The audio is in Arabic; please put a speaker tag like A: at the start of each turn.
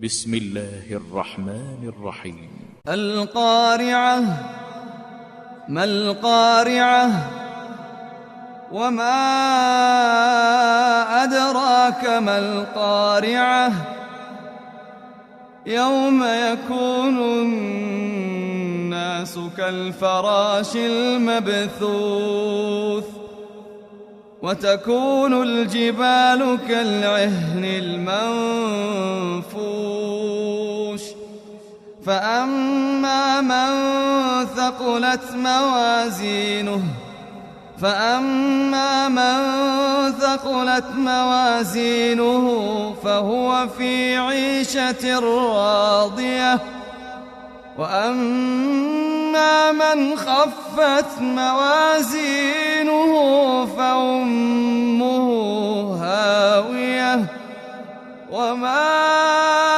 A: بسم الله الرحمن الرحيم.
B: القارعة. ما القارعة؟ وما أدراك ما القارعة؟ يوم يكون الناس كالفراش المبثوث وتكون الجبال كالعهن المنفوش فأما من ثقلت موازينه فهو في عيشة راضية وأما من خفت موازينه فأمه هاوية وما